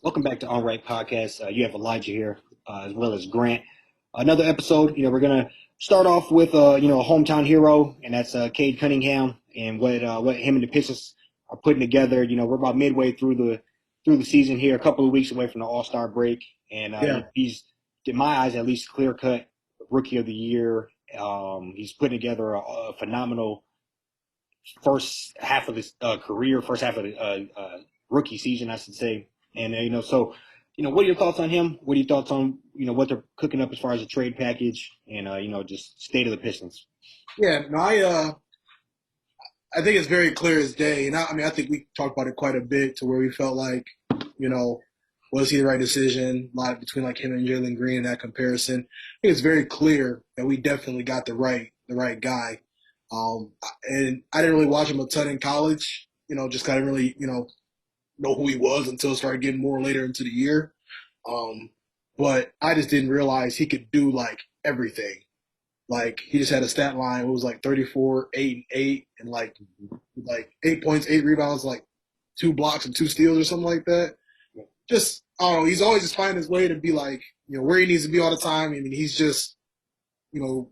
Welcome back to On Right Podcast. You have Elijah here, as well as Grant. Another episode. We're gonna start off with a hometown hero, and that's Cade Cunningham, and what him and the Pistons are putting together. We're about midway through the season here, a couple of weeks away from the All Star break, and Yeah, he's, in my eyes, at least clear cut Rookie of the Year. He's putting together a phenomenal first half of his career, first half of the rookie season, I should say. And what are your thoughts on him? What are your thoughts on what they're cooking up as far as a trade package and just state of the Pistons? yeah. No, I think it's very clear as day, and I mean, I think we talked about it quite a bit to where we felt like, you know, was he the right decision? Like between like him and Jalen Green in that comparison, I think it's very clear that we definitely got the right guy. And I didn't really watch him a ton in college, just kind of really, know who he was until it started getting more later into the year. Um, but I just didn't realize he could do like everything. Like he just had a stat line. It was like 34, 8 and 8, and like 8 points, 8 rebounds, like 2 blocks and 2 steals or something like that. Just I don't know. He's always just finding his way to be like where he needs to be all the time. I mean, he's just you know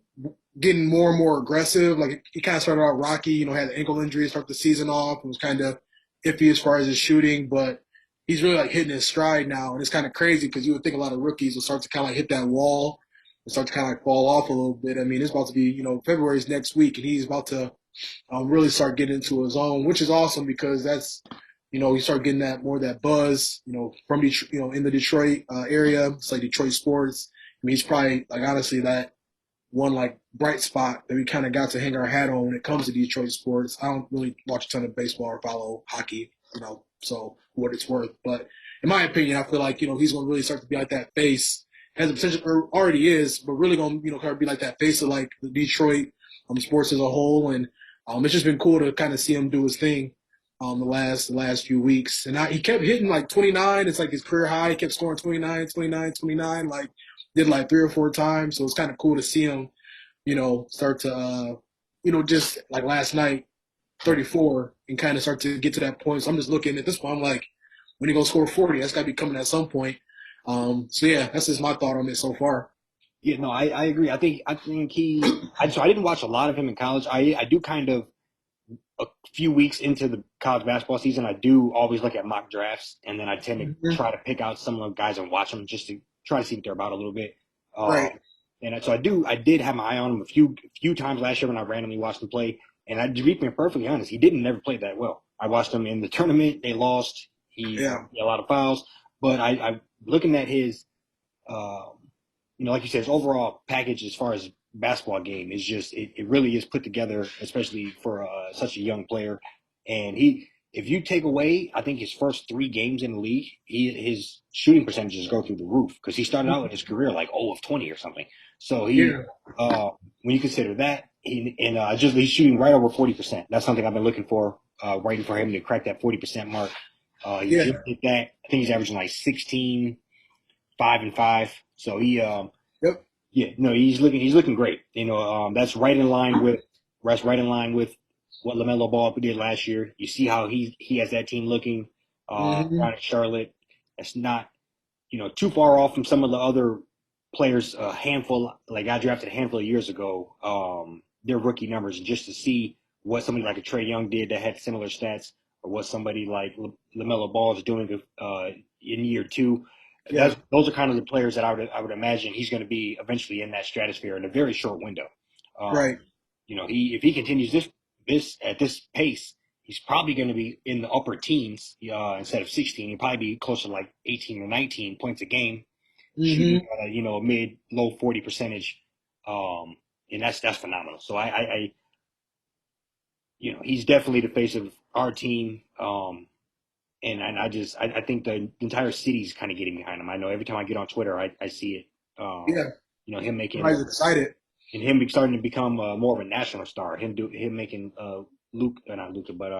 getting more and more aggressive. Like he kind of started out rocky. Had an ankle injury to start the season off and was kind of iffy as far as his shooting, but he's really like hitting his stride now, and it's kind of crazy because you would think a lot of rookies will start to kind of like hit that wall and start to kind of like fall off a little bit. I mean, it's about to be February's next week, and he's about to really start getting into his own, which is awesome because that's you start getting that more of that buzz, from Detroit, in the Detroit area. It's like Detroit sports. I mean, he's probably like honestly that one like bright spot that we kind of got to hang our hat on when it comes to Detroit sports. I don't really watch a ton of baseball or follow hockey, so what it's worth. But in my opinion, I feel like he's going to really start to be like that face, has the potential, or already is, but really going to kind of be like that face of like the Detroit sports as a whole. And it's just been cool to kind of see him do his thing. The last few weeks, and he kept hitting like 29. It's like his career high. He kept scoring 29, 29, 29. Like did like 3 or 4 times. So it's kind of cool to see him, start to, just like last night, 34, and kind of start to get to that point. So I'm just looking at this point. I'm like, when he gonna score 40, that's got to be coming at some point. So yeah, that's just my thought on it so far. Yeah, no, I agree. I think I didn't watch a lot of him in college. I do kind of a few weeks into the college basketball season. I do always look at mock drafts, and then I tend to Mm-hmm. try to pick out some of the guys and watch them just to try to see what they're about a little bit. Um, Right. and so I did have my eye on him a few times last year when I randomly watched him play. And to be perfectly honest, he didn't never play that well. I watched him in the tournament; they lost. He Yeah. had a lot of fouls, but I looking at his, um, like you said, his overall package as far as basketball game is just it really is put together, especially for such a young player. And if you take away, I think his first 3 games in the league, his shooting percentages go through the roof because he started out in his career like 0 of 20 or something. So Yeah. when you consider that, he's shooting right over 40%. That's something I've been looking for, waiting for him to crack that 40% mark. He Yeah. just did that. I think he's averaging like 16, 5 and 5. So Yep. yeah, no, he's looking great. That's right in line with what LaMelo Ball did last year. You see how he has that team looking Mm-hmm. down in Charlotte. That's not too far off from some of the other players. A handful, like I drafted a handful of years ago. Their rookie numbers, just to see what somebody like a Trey Young did that had similar stats, or what somebody like LaMelo Ball is doing in year two. Yeah. Those are kind of the players that I would imagine he's going to be eventually in that stratosphere in a very short window. Um, Right. he if he continues this at this pace, he's probably going to be in the upper teens instead of 16. He'll probably be closer to like 18 or 19 points a game, shooting Mm-hmm. at a mid low 40 percentage, um, and that's phenomenal. So he's definitely the face of our team. And I think the entire city's kind of getting behind him. I know every time I get on Twitter, I see it. Yeah. Him making Everybody's excited. and him starting to become more of a national star. Him making not Luca, but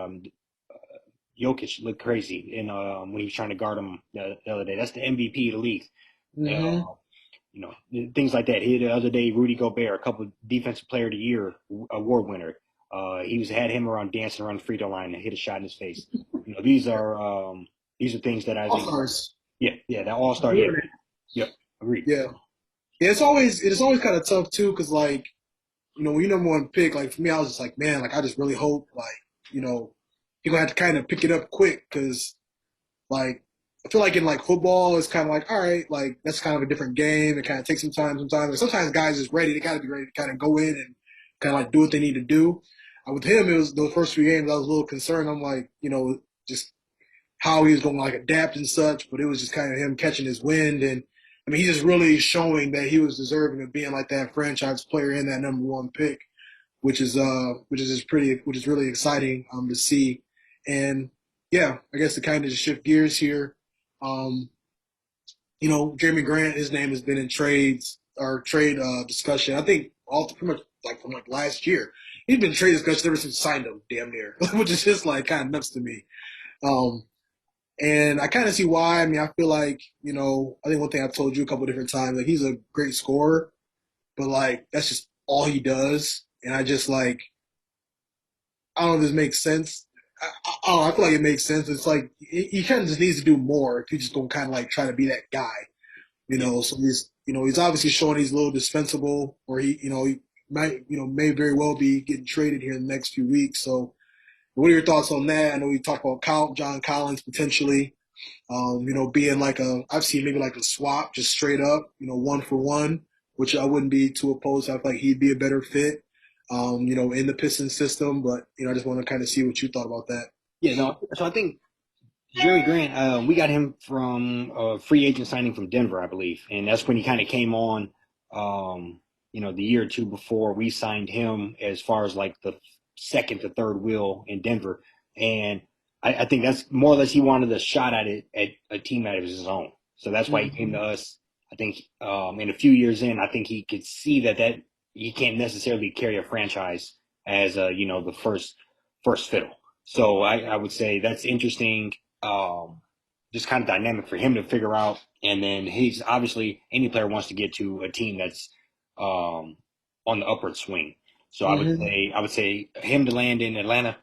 Jokic look crazy. And when he was trying to guard him the other day, that's the MVP of the league. Mm-hmm. Uh, things like that. The other day, Rudy Gobert, a couple of Defensive Player of the Year award winner. Had him around dancing around the free throw line and hit a shot in his face. These are things that I All think stars. Yeah, that All Star. Yeah, yep, agreed. Yeah. Yeah, it's always kind of tough too, because like when you number one pick, like for me, I was just like, man, like I just really hope like you're gonna have to kind of pick it up quick because like I feel like in like football, it's kind of like all right, like that's kind of a different game. It kind of takes some time. Sometimes, like, sometimes guys is ready. They got to be ready to kind of go in and kind of like do what they need to do. With him, it was those first few games. I was a little concerned. I'm like, just how he was going to like adapt and such, but it was just kind of him catching his wind. And I mean, he's just really showing that he was deserving of being like that franchise player and that number one pick, which is really exciting to see. And yeah, I guess to kind of just shift gears here, um, Jeremy Grant, his name has been in trade discussion. I think all pretty much like from like last year. He's been in trade discussion ever since he signed him, damn near, which is just like kind of nuts to me. Um, and I kind of see why. I mean, I feel like, I think one thing I've told you a couple of different times, like he's a great scorer, but like that's just all he does. And I just like, I don't know if this makes sense. I don't know, I feel like it makes sense. It's like he kind of just needs to do more if he's just gonna kind of like try to be that guy, Yeah. So he's obviously showing he's a little dispensable, or he might, may very well be getting traded here in the next few weeks. So, what are your thoughts on that? I know we talked about John Collins potentially. Being like I've seen maybe like a swap, just straight up, one for one, which I wouldn't be too opposed to. I feel like he'd be a better fit, in the Pistons system. But, I just want to kind of see what you thought about that. Yeah, no. So I think Jerry Grant, we got him from a free agent signing from Denver, I believe, and that's when he kind of came on. The year or two before we signed him, as far as like the second to third wheel in Denver, and I think that's more or less he wanted a shot at it at a team that was his own. So that's why he came Mm-hmm. to us. I think in a few years in, I think he could see that he can't necessarily carry a franchise as the first fiddle. So I would say that's interesting, just kind of dynamic for him to figure out. And then he's obviously any player wants to get to a team that's on the upward swing. So Mm-hmm. I would say him to land in Atlanta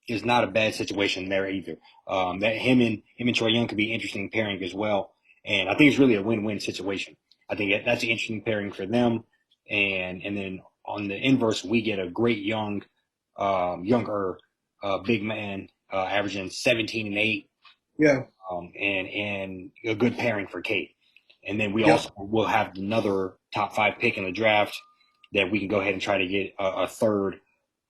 is not a bad situation there either. That him and Troy Young could be an interesting pairing as well. And I think it's really a win-win situation. I think that's an interesting pairing for them. And then on the inverse, we get a great younger big man, averaging 17 and 8, Yeah. and a good pairing for Cade. And then we Yep. also will have another top 5 pick in the draft that we can go ahead and try to get a third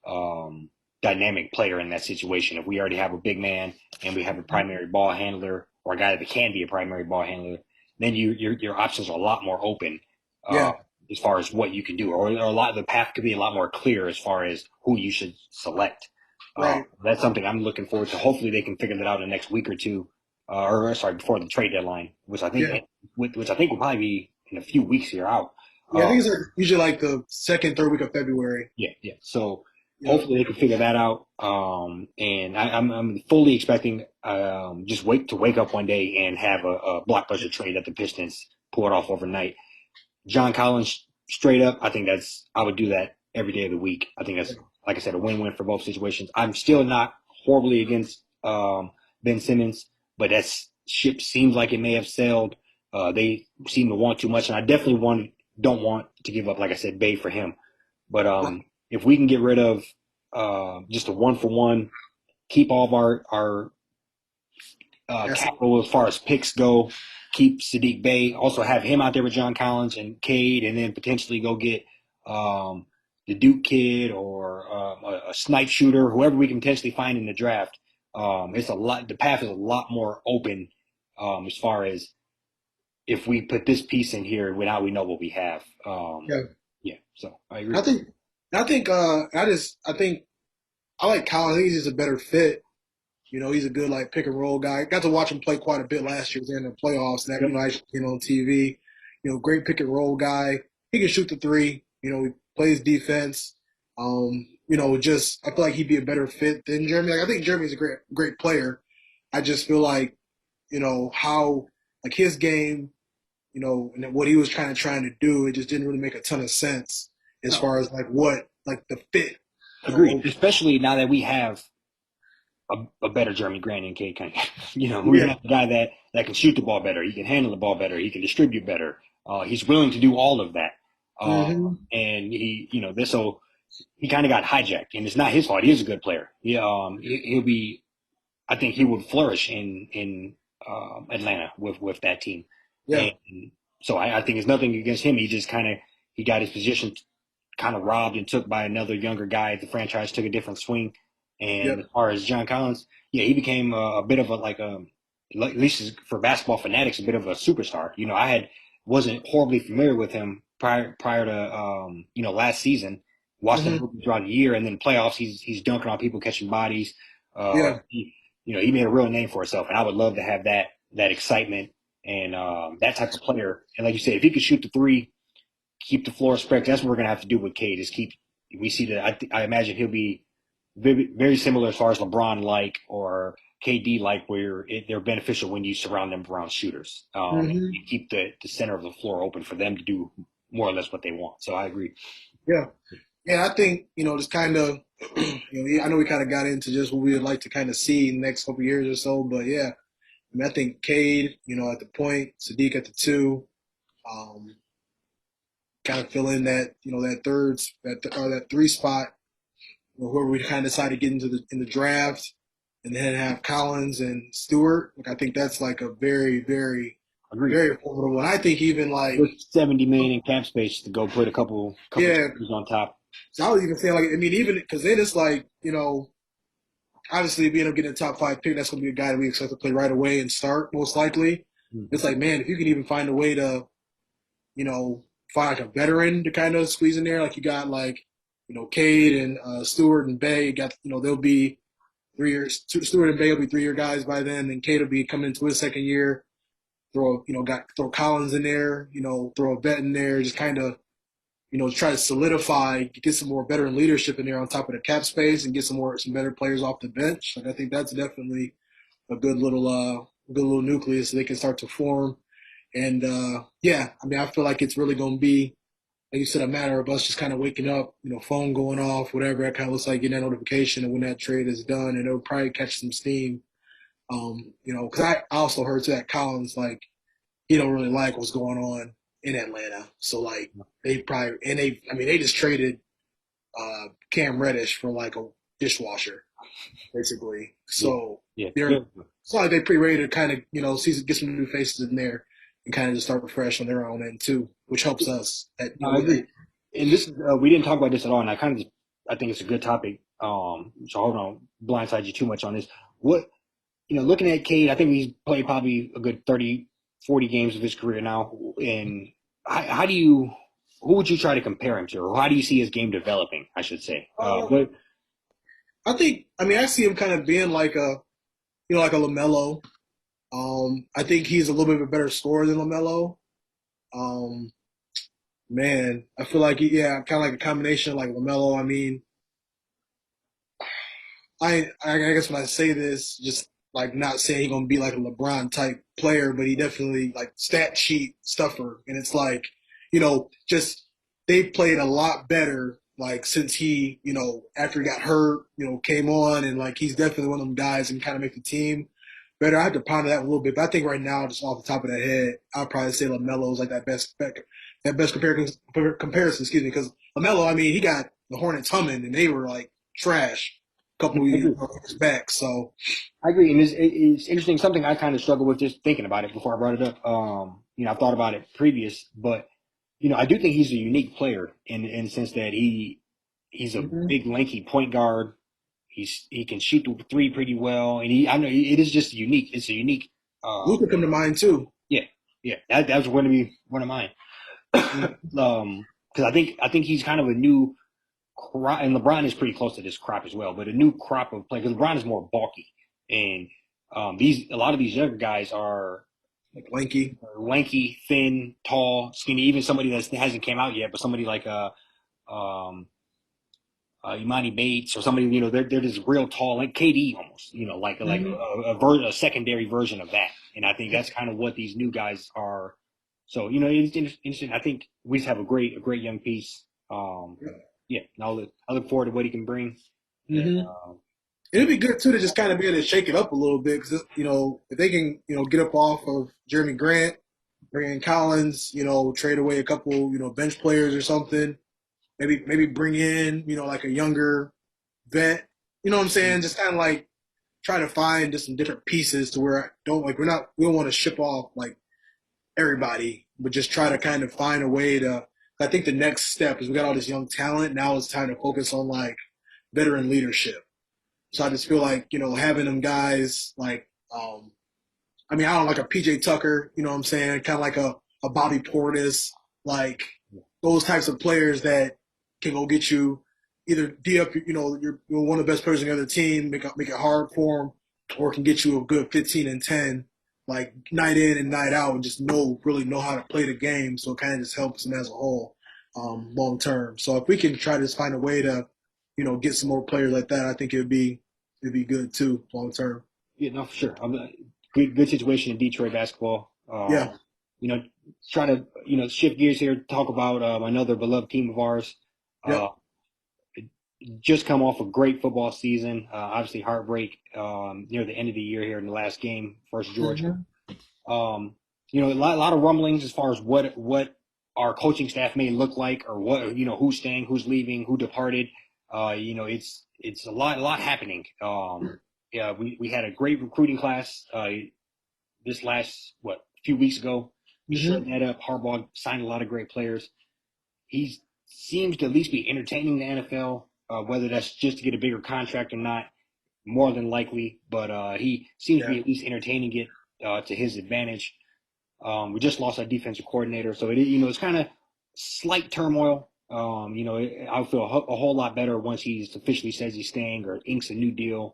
um, dynamic player in that situation. If we already have a big man and we have a primary ball handler or a guy that can be a primary ball handler, then your options are a lot more open, uh, Yeah. as far as what you can do, or a lot the path could be a lot more clear as far as who you should select. Right. That's something I'm looking forward to. Hopefully, they can figure that out in the next week or two, or sorry, before the trade deadline, Yeah. which I think will probably be in a few weeks here out. Yeah. I Uh, think it's like usually like the second, third week of February. yeah, yeah. So Yep. hopefully they can figure that out. And I'm fully expecting just wake up one day and have a blockbuster trade that the Pistons pull it off overnight. John Collins straight up. I would do that every day of the week. I think that's, like I said, a win-win for both situations. I'm still not horribly against Ben Simmons, but that ship seems like it may have sailed. They seem to want too much, and I definitely don't want to give up, like I said, Bay for him. But Right. if we can get rid of just a one for one, keep all of our That's capital as far as picks go, keep Sadiq Bey, also have him out there with John Collins and Cade, and then potentially go get the Duke kid or a snipe shooter, whoever we can potentially find in the draft. It's a lot. The path is a lot more open, as far as if we put this piece in here, now we know what we have. yeah. Yeah, so I I agree. think I think I like Colin. I think he's just a better fit. He's a good like pick and roll guy. Got to watch him play quite a bit last year in the playoffs. That Yep. I on TV. Great pick and roll guy. He can shoot the three. He plays defense. Just I feel like he'd be a better fit than Jeremy. Like I think Jeremy's a great player. I just feel like how like his game, and what he was trying to do. It just didn't really make a ton of sense as No, far as like what like the fit. agreed. Especially now that we have a better Jeremy Grant and Cade Cunningham. We Yeah. have a guy that can shoot the ball better. He can handle the ball better. He can distribute better. He's willing to do all of that. Mm-hmm. And so he kind of got hijacked, and it's not his fault. He is a good player. He'll be. I think he would flourish in Atlanta with that team. Yeah. And so I think it's nothing against him. He got his position kind of robbed and took by another younger guy. The franchise took a different swing. And Yep. as far as John Collins, yeah, he became a bit of a at least for basketball fanatics, a bit of a superstar. I wasn't horribly familiar with him prior to last season. Watched him Mm-hmm. throughout the year, and then playoffs, he's dunking on people, catching bodies. Yeah. He made a real name for himself, and I would love to have that excitement and that type of player. And like you said, if he could shoot the three, keep the floor spread. That's what we're gonna have to do with Cade. Is keep. We see that. I imagine he'll be very, very similar as far as LeBron like or KD like, where they're beneficial when you surround them around shooters. Mm-hmm. You keep the center of the floor open for them to do more or less what they want. So I agree. Yeah. Yeah. I think just kind of I know we kind of got into just what we would like to kind of see in the next couple of years or so, but yeah, I mean, I think Cade, at the point, Sadiq at the two, um, kind of fill in that that that three spot, whoever we kind of decide to get into the draft, and then have Collins and Stewart. Like I think that's like a very, very, Agree. very formidable one. I think even like With 70 million in cap space to go put a couple yeah, shooters on top. so I was even saying like I mean even because then it's like obviously if we end up getting a top five pick, that's going to be a guy that we expect to play right away and start most likely. It's like man, if you can even find a way to you know, find like a veteran to kind of squeeze in there. Like you got like, Cade and Stewart and Bay got, they'll be 3 years. Stewart and Bay will be 3 year guys by then. And Cade will be coming into his second year. Throw Collins in there, throw a vet in there, just kind of, try to solidify, get some more veteran leadership in there on top of the cap space and get some better players off the bench. Like I think that's definitely a good little nucleus so they can start to form. And yeah, I mean, I feel like it's really going to be, like you said, a matter of us just kind of waking up, phone going off, whatever. It kind of looks like getting that notification and when that trade is done, and it'll probably catch some steam. Because I also heard too that Collins, like, he don't really like what's going on in Atlanta. So like they just traded Cam Reddish for like a dishwasher basically. Yeah, So yeah, they're good. it's not like they're pretty ready to kind of get some new faces in there and kind of just start fresh on their own end too, which helps us. That No, I agree. And this is we didn't talk about this at all, and I think it's a good topic. So hold on, blindside you too much on this. What looking at Cade, I think he's played probably a good 30, 40 games of his career now. And how do you, who would you try to compare him to, or how do you see his game developing? I should say. But I think I see him kind of being like a like a Lamelo. I think he's a little bit of a better scorer than Lamelo. Um, man, I feel like yeah, kind of like a combination of like Lamelo. I mean, I guess when I say this, just like not saying he's gonna be like a LeBron type player, but he definitely like stat sheet stuffer. And it's like, just they played a lot better like since he, after he got hurt, came on and like he's definitely one of them guys and kind of make the team better. I have to ponder that a little bit, but I think right now, just off the top of the head, I'll probably say LaMelo's like that best comparison, excuse me, because LaMelo, I mean, he got the Hornets humming and they were like trash couple I years agree. back. So I agree, and it's interesting. Something I kind of struggle with just thinking about it before I brought it up. I've thought about it previous, but I do think he's a unique player in the sense that he's a mm-hmm. big, lanky point guard. He can shoot the three pretty well, and I know it is just unique. It's a unique. Luka come to mind too. Yeah, yeah. That's going to be one of mine. Because I think he's kind of a new crop, and LeBron is pretty close to this crop as well. But a new crop of players. Because LeBron is more bulky, and a lot of these younger guys are Like lanky. lanky, thin, tall, skinny. Even somebody that hasn't came out yet, but somebody like um, Imani Bates or somebody, they're just real tall, like KD almost, like Mm-hmm. a secondary version of that. And I think that's kind of what these new guys are. So, it's interesting. I think we just have a great young piece. Yeah, and I look forward to what he can bring. And, Mm-hmm. It'd be good too to just kind of be able to shake it up a little bit because if they can get up off of Jeremy Grant, bring in Collins, trade away a couple bench players or something. Maybe bring in like a younger vet. You know what I'm saying? Just kind of like try to find just some different pieces to where we don't want to ship off like everybody, but just try to kind of find a way to. I think the next step is we got all this young talent. Now it's time to focus on like veteran leadership. So I just feel like having them guys like I don't like a PJ Tucker, you know what I'm saying? Kind of like a Bobby Portis, like those types of players that can go get you either D up, you're one of the best players on the other team, make it hard for them, or can get you a good 15 and 10, like night in and night out, and just really know how to play the game. So it kind of just helps them as a whole, long term. So if we can try to just find a way to, get some more players like that, I think it'd be good too, long term. Yeah, no, for sure. Good situation in Detroit basketball. Yeah, You know, try to shift gears here. Talk about another beloved team of ours. yep. Uh, just come off a great football season. Obviously, heartbreak near the end of the year here in the last game versus Georgia. Mm-hmm. Um, a lot of rumblings as far as what our coaching staff may look like, or what who's staying, who's leaving, who departed. It's a lot happening. Yeah, we had a great recruiting class this last few weeks ago. Mm-hmm. Shut that up. Harbaugh signed a lot of great players. He seems to at least be entertaining the NFL, whether that's just to get a bigger contract or not, more than likely. But he seems to Yeah, be at least entertaining it to his advantage. We just lost our defensive coordinator, so it's kind of slight turmoil. I'll feel a whole lot better once he officially says he's staying or inks a new deal.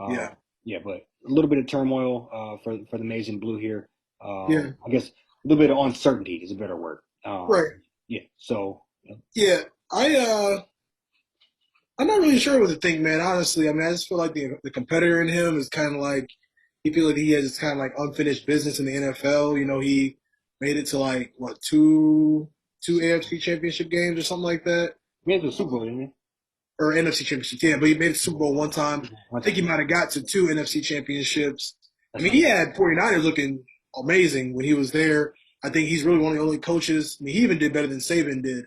yeah, Yeah, but a little bit of turmoil for the Maize and Blue here. yeah. I guess a little bit of uncertainty is a better word. Right. Yeah, so Yeah. I'm not really sure what to think, man. Honestly, I mean, I just feel like the competitor in him is kind of like he feels like he has kind of like unfinished business in the NFL. He made it to like what two AFC championship games or something like that, we had the Super Bowl, didn't we? or NFC championships. Yeah, but he made it to Super Bowl one time. One I think he time. might have got to two NFC championships. I That's mean, not he bad. had 49ers looking amazing when he was there. I think he's really one of the only coaches. I mean, he even did better than Saban did.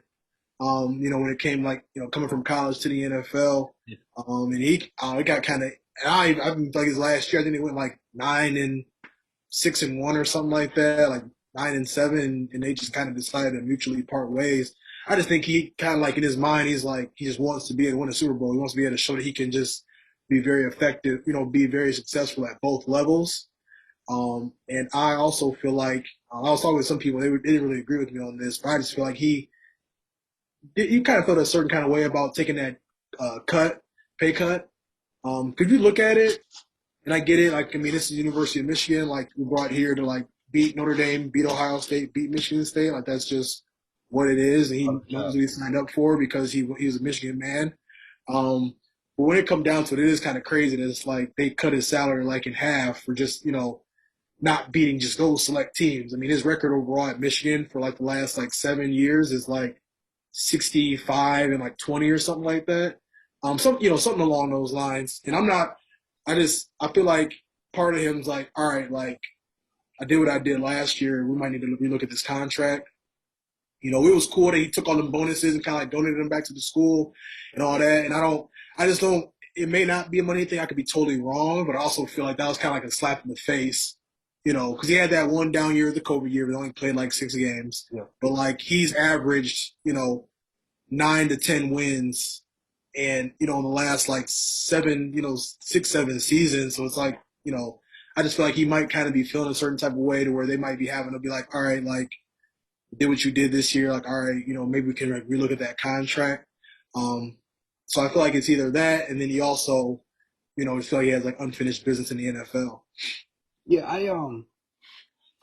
When it came like, coming from college to the NFL. Yeah. And it got kind of, and I've been like his last year, I think he went like 9-6-1 or something like that, like 9-7, and they just kind of decided to mutually part ways. I just think he kind of like in his mind, he's like, he just wants to be able to win a Super Bowl. He wants to be able to show that he can just be very effective, be very successful at both levels. And I also feel like, I was talking with some people, they didn't really agree with me on this, but I just feel like you kind of felt a certain kind of way about taking that pay cut. Could you look at it? And I get it. Like, I mean, this is the University of Michigan. Like, we brought here to like beat Notre Dame, beat Ohio State, beat Michigan State. Like, that's just what it is. And he knows what he signed up for because he was a Michigan man. But when it comes down to it, it is kind of crazy that it's like they cut his salary like in half for just not beating just those select teams. I mean, his record overall at Michigan for like the last like 7 years is like 65 and like 20 or something like that. Something along those lines. And I feel like part of him's like, all right, like I did what I did last year. We might need to relook at this contract. It was cool that he took all the bonuses and kind of like donated them back to the school and all that. And I just don't, it may not be a money thing. I could be totally wrong, but I also feel like that was kind of like a slap in the face, because he had that one down year, the COVID year, but only played like 6 games. Yeah. But like he's averaged, 9 to 10 wins, and in the last like 6, 7 seasons. So it's like I just feel like he might kind of be feeling a certain type of way to where they might be having to be like, all right, like did what you did this year, like all right, maybe we can like relook at that contract. So I feel like it's either that, and then he also, I feel like he has like unfinished business in the NFL. Yeah,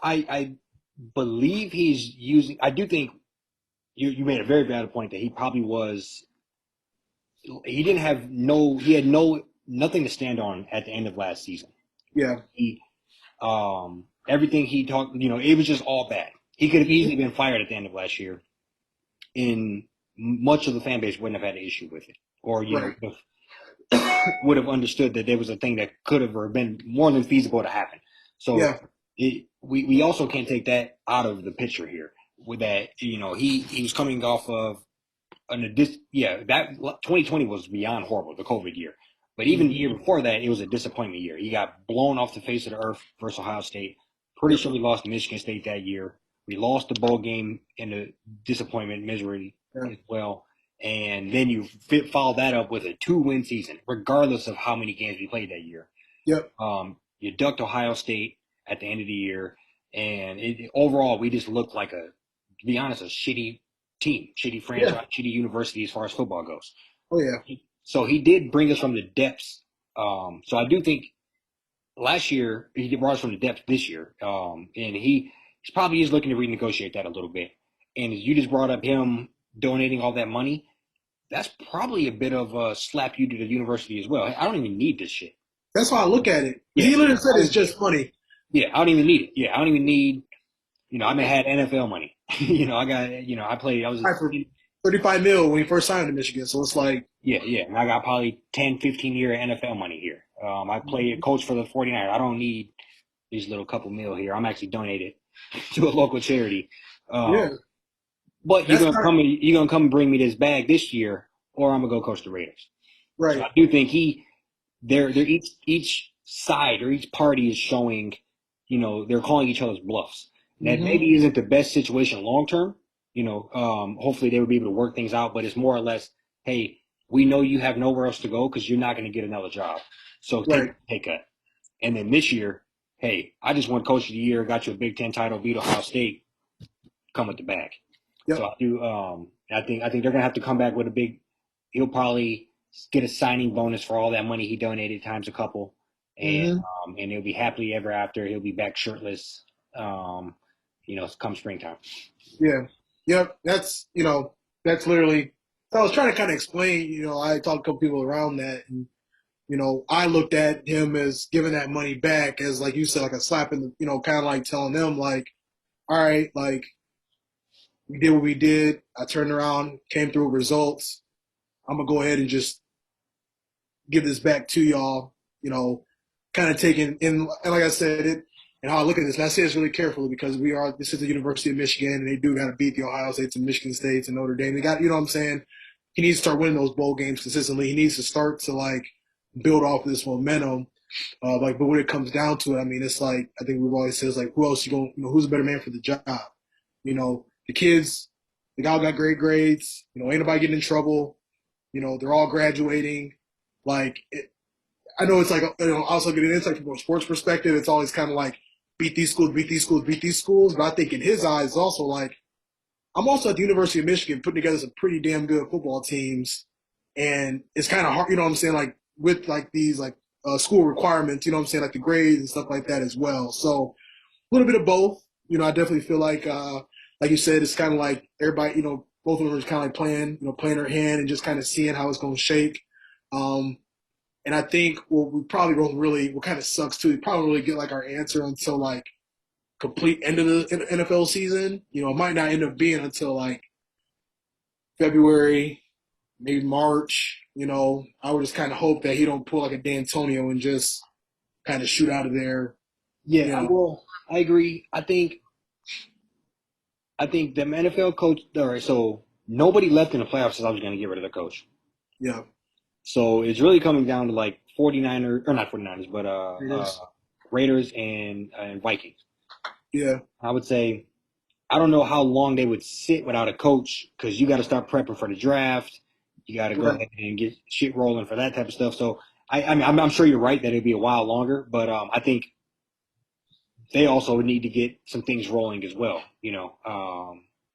I believe he's using. I do think you made a very valid point that he probably was. He didn't have no. He had nothing to stand on at the end of last season. Yeah. He everything he talked. It was just all bad. He could have easily been fired at the end of last year, and much of the fan base wouldn't have had an issue with it. Or Right. would have understood that there was a thing that could have or been more than feasible to happen. So Yeah, we also can't take that out of the picture here. With that, he was coming off of that 2020 was beyond horrible, the COVID year. But even the hmm year before that, it was a disappointment year. He got blown off the face of the earth versus Ohio State. Pretty yep, sure we lost to Michigan State that year. We lost the bowl game in the disappointment misery yeah, as well. And then you follow that up with a 2-win season, regardless of how many games we played that year. yep, You ducked Ohio State at the end of the year, and overall we just looked like to be honest, a shitty team, shitty yeah. franchise, shitty university as far as football goes. Oh yeah. So he did bring us from the depths. So I do think last year he did brought us from the depths this year, and he's probably is looking to renegotiate that a little bit. And you just brought up him donating all that money. That's probably a bit of a slap you to the university as well. I don't even need this shit. That's how I look at it. Because Yeah, he literally said I it's don't, just money. yeah, I don't even need it. Yeah, I don't even need. I mean, I had NFL money. I got. I played. I was. Right, for 35 mil when he first signed to Michigan. So it's like, Yeah, yeah. And I got probably 10, 15 year NFL money here. I play a coach for the 49ers. I don't need these little couple mil here. I'm actually donated to a local charity. yeah, But that's not you're gonna come and bring me this bag this year, or I'm gonna go coach the Raiders. So right. I do think they're each side or each party is showing, they're calling each other's bluffs. And that hmm maybe isn't the best situation long term. Hopefully they would be able to work things out, but it's more or less, hey, we know you have nowhere else to go because you're not going to get another job. So Right. take cut. And then this year, hey, I just won coach of the year, got you a Big Ten title, beat Ohio State, come with the bag. So Yep. I do. I think they're gonna have to come back with a big. He'll probably get a signing bonus for all that money he donated times a couple, and hmm and he'll be happily ever after. He'll be back shirtless. Come springtime. Yeah. Yep. That's literally. So I was trying to kind of explain. I talked to a couple people around that, and I looked at him as giving that money back as, like you said, like a slap in the, kind of like telling them, like, all right, like we did what we did. I turned around, came through with results. I'm gonna go ahead and just give this back to y'all. Kind of taking in, and like I said, it and how I look at this. And I say this really carefully because this is the University of Michigan, and they do got to beat the Ohio States and Michigan States and Notre Dame. They got, what I'm saying. He needs to start winning those bowl games consistently. He needs to start to like build off this momentum. But when it comes down to it, I mean, it's like I think we've always said, it's like, who else you going? Who's a better man for the job? The kids, they all got great grades. Ain't nobody getting in trouble. They're all graduating. Like, I know it's like, also getting insight from a sports perspective. It's always kind of like beat these schools, beat these schools, beat these schools. But I think in his eyes, it's also like I'm also at the University of Michigan putting together some pretty damn good football teams, and it's kind of hard. You know what I'm saying? Like with like these like school requirements. You know what I'm saying? Like the grades and stuff like that as well. So a little bit of both. I definitely feel like you said, it's kind of like everybody. Both of them are kind of like playing their hand and just kind of seeing how it's going to shake. Um, and I think we probably won't really. What kind of sucks too, we probably really get like our answer until like complete end of the NFL season. It might not end up being until like February, maybe March. I would just kind of hope that he don't pull like a D'Antonio and just kind of shoot out of there. Yeah, You I know, will. I agree. I think the NFL coach. All right, so nobody left in the playoffs says I was going to get rid of the coach. yeah, So it's really coming down to like 49ers or not 49ers, but Raiders, Raiders and Vikings. yeah, I would say I don't know how long they would sit without a coach because you got to start prepping for the draft. You got to go right. ahead and get shit rolling for that type of stuff. So I mean, I'm sure you're right that it'd be a while longer, but I think they also need to get some things rolling as well.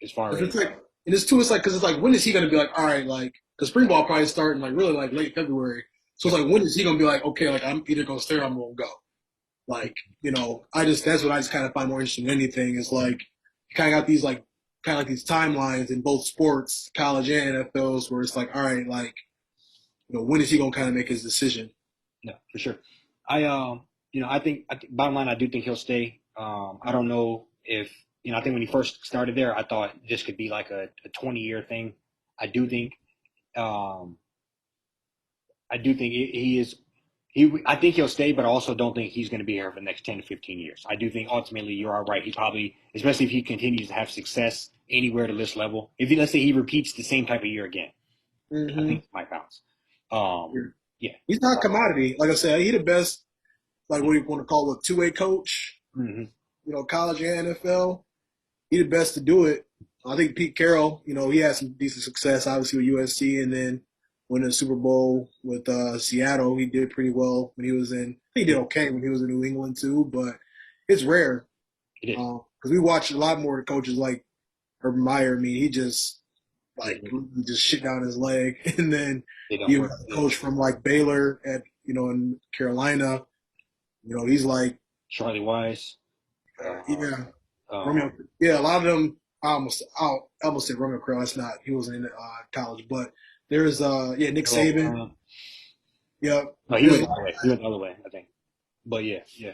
As far If it's as like, and it's too, it's like, because it's like, when is he going to be like, all right, like, because spring ball probably starting like really like late February. So it's like, when is he going to be like, okay, like I'm either going to stay or I'm going to go. Like, that's what I just kind of find more interesting than anything is like, you kind of got these like, kind of like these timelines in both sports, college and NFLs, where it's like, all right, like, when is he going to kind of make his decision? no, for sure. I think bottom line, I do think he'll stay. I don't know if I think when he first started there, I thought this could be like a 20-year thing. I do think um, I do think he is. I think he'll stay, but I also don't think he's going to be here for the next 10 to 15 years. I do think ultimately you are right. He probably, especially if he continues to have success anywhere to this level, if he, let's say he repeats the same type of year again, I Mm-hmm. think he might bounce. Um, yeah. He's not a commodity. Like I said, he the best. Like what do you want to call a two-way coach? Mm-hmm. College and NFL. He the best to do it. I think Pete Carroll. He had some decent success, obviously with USC, and then winning the Super Bowl with Seattle. He did pretty well when he was in. He did Yeah, okay when he was in New England too, but it's rare it is. because we watch a lot more coaches like Urban Meyer. I mean, he just like Mm-hmm. just shit down his leg, and then They don't. you have a coach from like Baylor at in Carolina. He's like Charlie Wise. Uh, yeah, um, Romeo. Yeah, a lot of them. I almost said Romeo Crowell. That's not. He wasn't in college, but there's yeah Nick Saban. Yeah, no, he went there's the other way. He went the other way, I think. But yeah, yeah.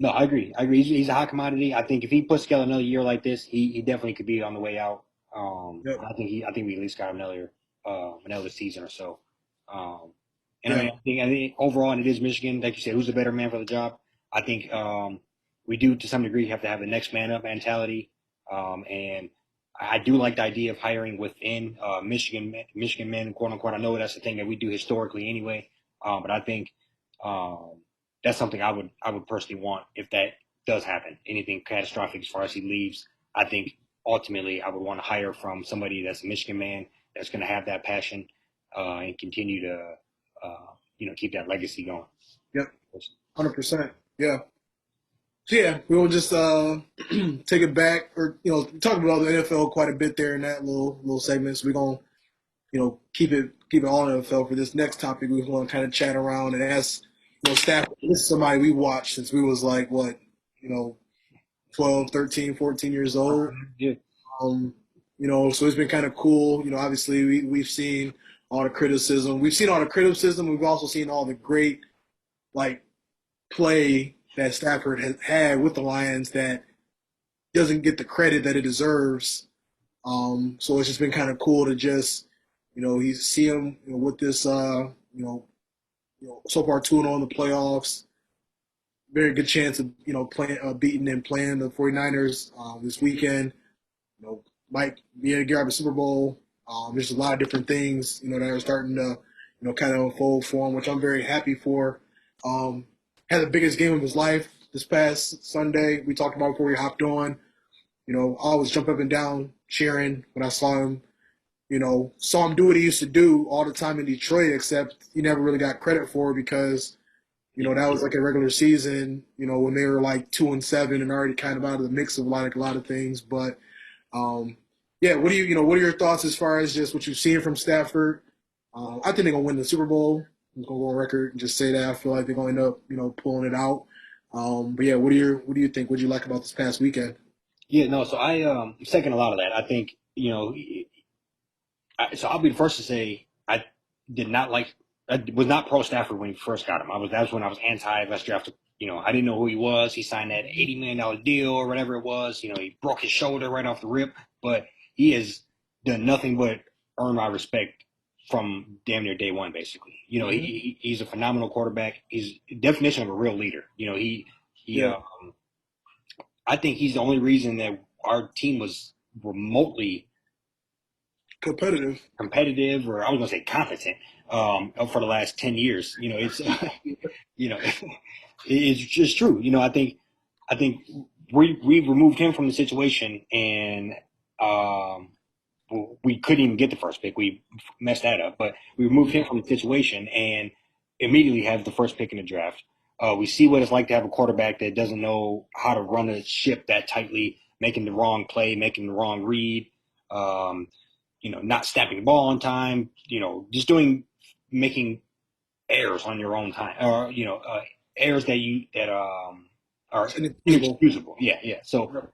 No, I agree. I agree. He's a hot commodity. I think if he puts together another year like this, he definitely could be on the way out. yep, I think we at least got another season or so. Um, and I yeah, mean, I think overall, and it is Michigan, like you said, who's the better man for the job? I think we do to some degree have to have a next man up mentality. And I do like the idea of hiring within Michigan men, quote unquote. I know that's the thing that we do historically anyway. But I think um, that's something I would personally want if that does happen. Anything catastrophic as far as he leaves, I think ultimately I would want to hire from somebody that's a Michigan man that's going to have that passion and continue to keep that legacy going. yep, 100%. Yeah. So yeah, we will just take it back, or talk about the NFL quite a bit there in that little segment. So we're gonna keep it all NFL for this next topic. We're gonna kind of chat around and ask Stafford. This is somebody we watched since we was like what you know 12, 13, 14 years old. Yeah, Um, so it's been kind of cool. Obviously we've seen all the criticism. We've seen all the criticism. We've also seen all the great like play that Stafford has had with the Lions that doesn't get the credit that it deserves. So it's just been kind of cool to just, he's see him with this, so far 2-0 in the playoffs. Very good chance of, playing, beating and playing the 49ers this weekend. Might be able to grab a Super Bowl. There's a lot of different things, that are starting to, kind of unfold for him, which I'm very happy for. Um, Had the biggest game of his life this past Sunday. We talked about before we hopped on. I always jump up and down cheering when I saw him do what he used to do all the time in Detroit, except he never really got credit for it because, yeah. that was like a regular season, when they were like 2-7 and already kind of out of the mix of like a lot of things. But um, yeah, what are your thoughts as far as just what you've seen from Stafford? I think they're gonna win the Super Bowl. I'm gonna go on record and just say that I feel like they're gonna end up, pulling it out. But yeah, what do you think? What do you like about this past weekend? Yeah, no. So I second a lot of that. I think so I'll be the first to say I did not like. I was not pro Stafford when he first got him. That's when I was anti let's draft. I didn't know who he was. He signed that $80 million deal or whatever it was. He broke his shoulder right off the rip, but he has done nothing but earn my respect from damn near day one. Basically, Mm-hmm. he's a phenomenal quarterback. He's the definition of a real leader. He Yeah, I think he's the only reason that our team was remotely competitive. competitive, or I was going to say competent, for the last 10 years. It's, you know, it's just true. I think we removed him from the situation and, we couldn't even get the first pick. We messed that up, but we removed him from the situation and immediately have the first pick in the draft. We see what it's like to have a quarterback that doesn't know how to run a ship that tightly, making the wrong play, making the wrong read, um, not snapping the ball on time, just making errors on your own time, or errors that are It's inexcusable. inexcusable. Yeah, yeah. So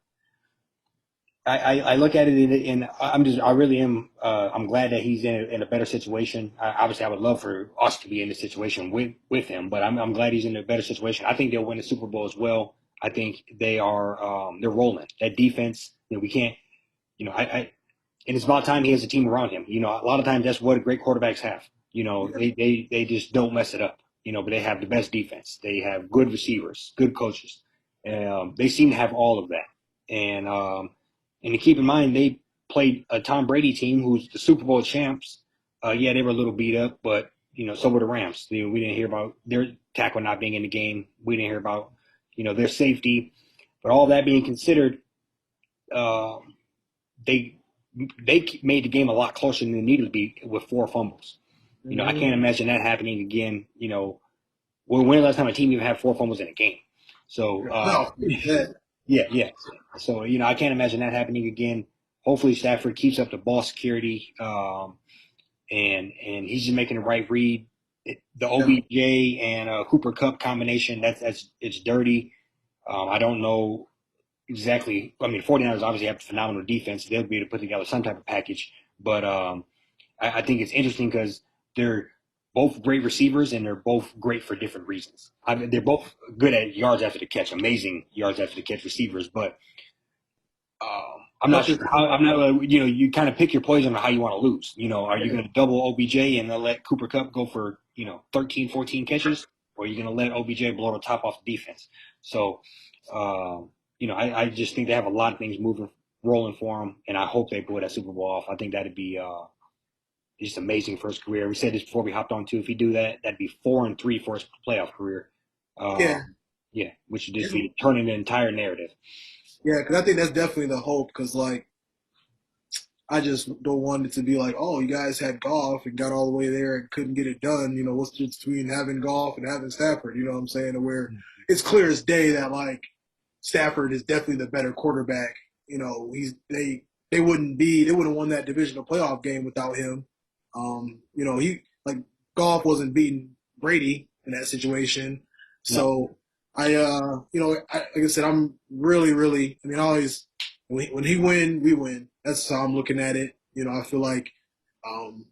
I look at it and I really am I'm glad that he's in a better situation. Obviously, I would love for us to be in the situation with him, but I'm glad he's in a better situation. I think they'll win the Super Bowl as well. I think they're rolling. That defense, we can't, I and it's about time he has a team around him. A lot of times that's what great quarterbacks have. They just don't mess it up. But they have the best defense. They have good receivers, good coaches. They seem to have all of that. And to keep in mind, they played a Tom Brady team who's the Super Bowl champs. Yeah, they were a little beat up, but so were the Rams. We didn't hear about their tackle not being in the game. We didn't hear about their safety. But all that being considered, uh, they they made the game a lot closer than it needed to be with 4 fumbles. I Mm-hmm. can't imagine that happening again. When the last time a team even had 4 fumbles in a game? So No, that, yeah. So I can't imagine that happening again. Hopefully Stafford keeps up the ball security, and he's just making the right read. The yeah. OBJ and Cooper Cup combination, that's it's dirty. I don't know exactly. I mean, 49ers obviously have a phenomenal defense. They'll be able to put together some type of package. But I think it's interesting because they're both great receivers and they're both great for different reasons. I mean, they're both good at yards after the catch, amazing yards after the catch receivers. But I'm not sure how. I'm not. You kind of pick your poison on how you want to lose. Are you going to double OBJ and then let Cooper Cup go for 13, 14 catches, or are you going to let OBJ blow the top off the defense? So, I just think they have a lot of things rolling for them, and I hope they pull that Super Bowl off. I think that'd be just amazing for his career. We said this before we hopped on too. If he do that, that'd be 4-3 for his playoff career. Yeah, Yeah, which would just be turning the entire narrative. yeah, because I think that's definitely the hope. Because like, I just don't want it to be like, oh, you guys had golf and got all the way there and couldn't get it done. What's the difference between having golf and having Stafford? You know what I'm saying? Where it's clear as day that like Stafford is definitely the better quarterback. They wouldn't won that divisional playoff game without him. He like golf wasn't beating Brady in that situation. No, So like I said, I'm really, really. I mean, always when he win, we win. That's how I'm looking at it. I feel like um,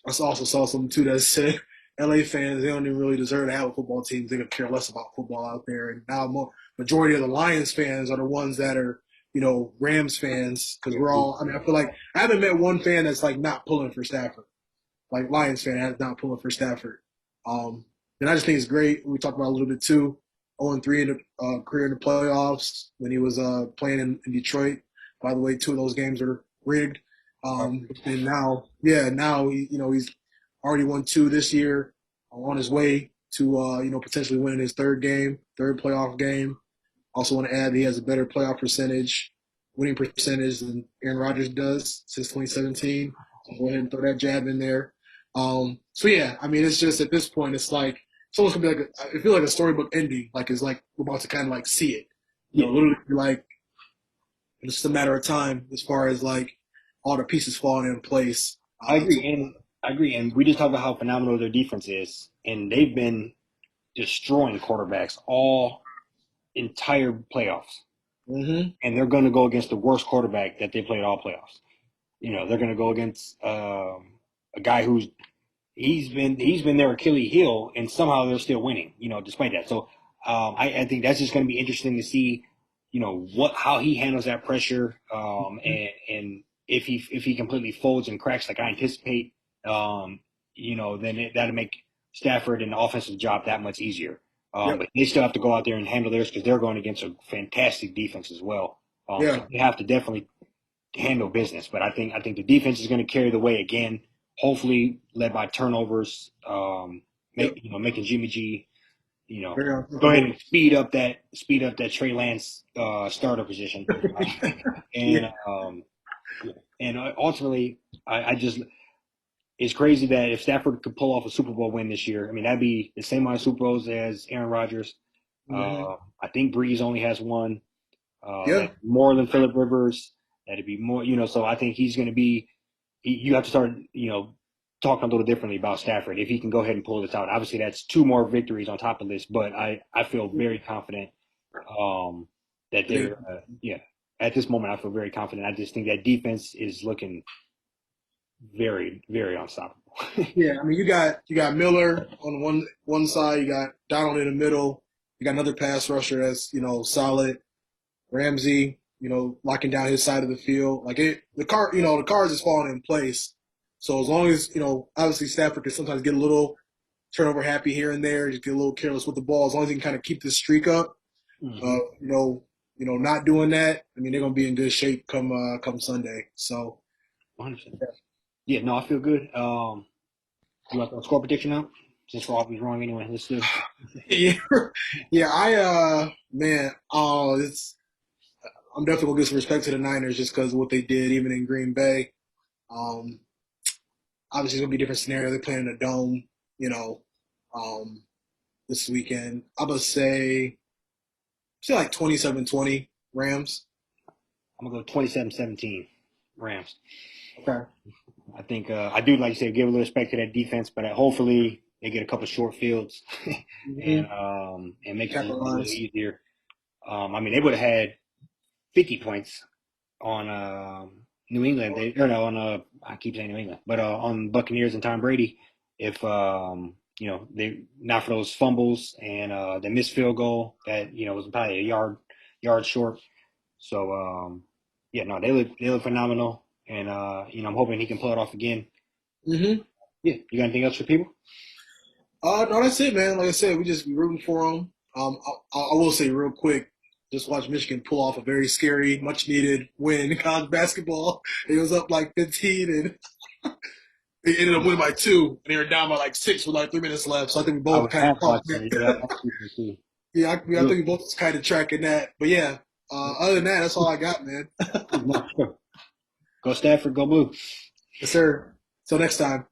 I also saw something too that said LA fans, they don't even really deserve to have a football team. They could care less about football out there. And now majority of the Lions fans are the ones that are, Rams fans because we're all. I mean, I feel like I haven't met one fan that's like not pulling for Stafford. Like Lions fan has not pulling for Stafford. Um, and I just think it's great. We talked about a little bit too. 0-3 in the career in the playoffs when he was playing in Detroit. By the way, 2 of those games are rigged. And now, yeah, now he's already won 2 this year, on his way to potentially winning his third playoff game. Also want to add that he has a better winning percentage than Aaron Rodgers does since 2017. So go ahead and throw that jab in there. So yeah, I mean, it's just at this point, it's like it's almost gonna be like I feel like a storybook ending. Like it's like we're about to kind of like see it. yeah, Literally like it's just a matter of time as far as like all the pieces falling in place. I agree, and we just talked about how phenomenal their defense is, and they've been destroying quarterbacks all entire playoffs, Mm-hmm. and they're going to go against the worst quarterback that they played all playoffs. They're going to go against a guy who's he's been their Achilles heel, and somehow they're still winning. Despite that. So I think that's just going to be interesting to see. How he handles that pressure, and if he completely folds and cracks like I anticipate, then that'll make Stafford and the offensive job that much easier. Yep. But they still have to go out there and handle theirs because they're going against a fantastic defense as well. So Yeah. they have to definitely handle business. But I think the defense is going to carry the way again. Hopefully, led by turnovers. Yep. Making Jimmy G. Very Go ahead uncomfortable. and speed up that Trey Lance starter position, Yeah. and ultimately, I just it's crazy that if Stafford could pull off a Super Bowl win this year, I mean that'd be the same amount of Super Bowls as Aaron Rodgers. Mm-hmm. I think Breeze only has one. Yeah. That's more than Philip Rivers. That'd be more, so I think he's going to be. You have to start, talking a little differently about Stafford if he can go ahead and pull this out. Obviously, that's 2 more victories on top of this, but I feel very confident that they're yeah. At this moment, I feel very confident. I just think that defense is looking very, very unstoppable. Yeah, I mean, you got Miller on one side, you got Donald in the middle, you got another pass rusher that's solid. Ramsey, locking down his side of the field. Like the cards is falling in place. So as long as obviously Stafford can sometimes get a little turnover happy here and there, just get a little careless with the ball. As long as he can kind of keep this streak up, Mm-hmm. uh, not doing that. I mean, they're gonna be in good shape come Sunday. So 100%. Yeah, no, I feel good. You want the score prediction out? Since we're always wrong anyway, let's do. yeah, yeah. Man, it's I'm definitely gonna give some respect to the Niners just because of what they did, even in Green Bay. Um, Obviously, it's gonna be a different scenario. They're playing in a dome, you know, um, this weekend. I'm gonna say like 27-20 Rams. I'm gonna go 27-17 Rams. Okay. I think I do like you said, give a little respect to that defense, but hopefully they get a couple short fields Mm-hmm. and make it a little Capitalize. easier. I mean, they would have had 50 points on New England. They or no on I keep saying New England, but on Buccaneers and Tom Brady if they not for those fumbles and the missed field goal that was probably a yard short. So yeah, no, they look phenomenal, and I'm hoping he can pull it off again. Mm-hmm. Yeah, you got anything else for people? No, that's it, man. Like I said, we just be rooting for them. I will say real quick, just watch Michigan pull off a very scary, much needed win in college basketball. It was up like 15, and they ended up winning by two, and they were down by like six with like 3 minutes left. So I think we I both was kind of half caught watching it. Yeah, that. I'm watching it too. Yeah, I think we both kind of tracking that. But yeah, other than that, that's all I got, man. No, sure. Go Stafford, go Blue. Yes, sir. Till next time.